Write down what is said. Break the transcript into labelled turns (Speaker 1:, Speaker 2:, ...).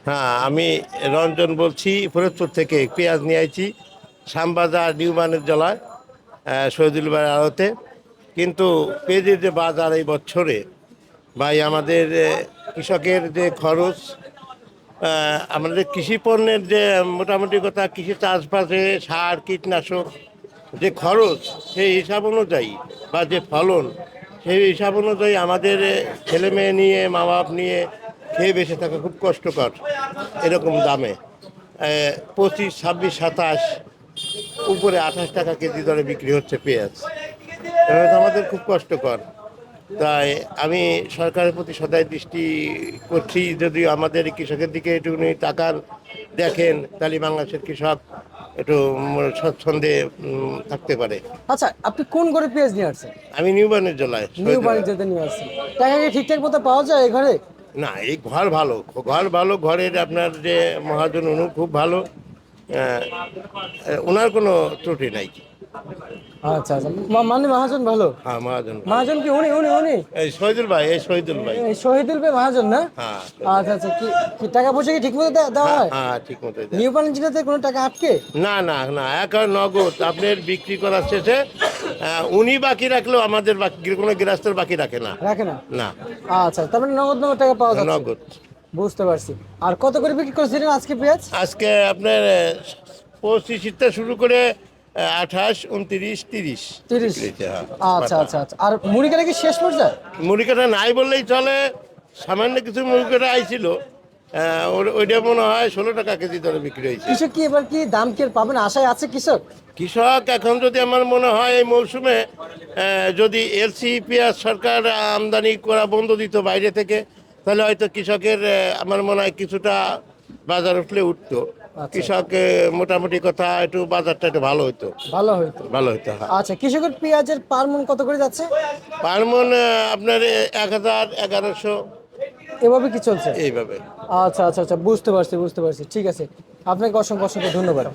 Speaker 1: হ্যাঁ, আমি রঞ্জন বলছি, ফরিদপুর থেকে পেঁয়াজ নিয়ে আইছি শ্যামবাজার নিউ জেলায় শহীদুল ভাইয়ের আড়তে। কিন্তু পেঁয়াজের যে বাজার এই বছরে ভাই আমাদের কৃষকের যে খরচ, আমাদের কৃষি পণ্যের যে মোটামুটি কথা কৃষি চাষবাসে সার কীটনাশক যে খরচ সেই হিসাব অনুযায়ী বা যে ফলন সেই হিসাব অনুযায়ী আমাদের ছেলে মেয়ে নিয়ে মা বাপ নিয়ে খেয়ে বেঁচে থাকা খুব কষ্টকর। এরকম দামে 25, 26, 27 উপরে 28 টাকা কেজি দরে বিক্রি হচ্ছে পেঁয়াজ। এটা তো আমাদের খুব কষ্টকর। তাই আমি সরকারের প্রতি সদাই দৃষ্টি করছি, যদি আমাদের কৃষকের দিকে একটুখানি তাকান দেখেন তাহলে বাংলাদেশের কৃষক একটু স্বচ্ছন্দে থাকতে পারে।
Speaker 2: আচ্ছা, আপনি কোন ঘরে পেঁয়াজ নিয়ে আসছেন?
Speaker 1: আমি নিউ জেলায়
Speaker 2: নিউ বাণিজ্যতে নিয়ে আসছেন। টাকা কি ঠিকঠাক মতো পাওয়া যায় এই ঘরে?
Speaker 1: না, এই ঘর ভালো, ঘর ভালো, ঘরের আপনার যে মহাজন উনি খুব ভালো, ওনার কোনো ত্রুটি নাই।
Speaker 2: আচ্ছা আচ্ছা, মানে মহাজন ভালো।
Speaker 1: হ্যাঁ, মহাজন ভালো।
Speaker 2: মহাজন কি উনি উনি উনি
Speaker 1: এই শহীদুল ভাই, এই শহীদুল ভাই।
Speaker 2: এই শহীদুল ভাই মহাজন না?
Speaker 1: হ্যাঁ
Speaker 2: আচ্ছা আচ্ছা, কি কি টাকা পয়সা কি ঠিক মতো দেওয়া
Speaker 1: হ্যাঁ
Speaker 2: হয়?
Speaker 1: হ্যাঁ, ঠিক মতো দেয়।
Speaker 2: নিউ বাণিজ্যতে কোনো টাকা আটকে?
Speaker 1: না না না, একেবারে নগদ আপনার বিক্রি করার শেষে উনি বাকি রাখলেও আমাদের বাকি কোনো গৃহস্থের বাকি রাখে না।
Speaker 2: রাখে না?
Speaker 1: না,
Speaker 2: আচ্ছা, তার মানে নগদ নগদ টাকা পাওয়া যাচ্ছে।
Speaker 1: নগদ।
Speaker 2: বুঝতে পারছি। আর কত করে বিক্রি করছিলেন আজকে পেঁয়াজ?
Speaker 1: আজকে আপনার 25 শুরু করে 28, 29, 30
Speaker 2: 30।
Speaker 1: বিক্রি হয়েছে, হ্যাঁ।
Speaker 2: আচ্ছা আচ্ছা আচ্ছা, আর মুড়ি কাটা কি শেষ পর্যায়ে?
Speaker 1: মুড়ি কাটা নাই বললেই চলে, সামান্য কিছু মুড়ি কাটা আইছিল, ওইটা মনে হয় 16 টাকা কেজি দরে বিক্রি হয়েছে।
Speaker 2: কৃষক কি এবার কি দাম কি আর পাবেন আশায় আছে কৃষক?
Speaker 1: কৃষক এখন যদি আমার মনে হয় এই মৌসুমে যদি এলসি পেঁয়াজ সরকার আমদানি করা বন্ধ দিত বাইরে থেকে, তাহলে হয়তো কৃষকের আমার মনে হয় কিছুটা বাজার উঠলে উঠতো। কৃষক মোটামুটি কথা একটু বাজারটা একটু ভালো হতো।
Speaker 2: ভালো হইতো।
Speaker 1: ভালো হতো, হ্যাঁ।
Speaker 2: আচ্ছা, কৃষকের পেঁয়াজের পার মন কত করে যাচ্ছে?
Speaker 1: পার মন আপনার 1000, 1100
Speaker 2: এভাবে কি চলছে?
Speaker 1: এইভাবে।
Speaker 2: আচ্ছা আচ্ছা আচ্ছা, বুঝতে পারছি বুঝতে পারছি। ঠিক আছে, আপনাকে অসংখ্য অসংখ্য ধন্যবাদ।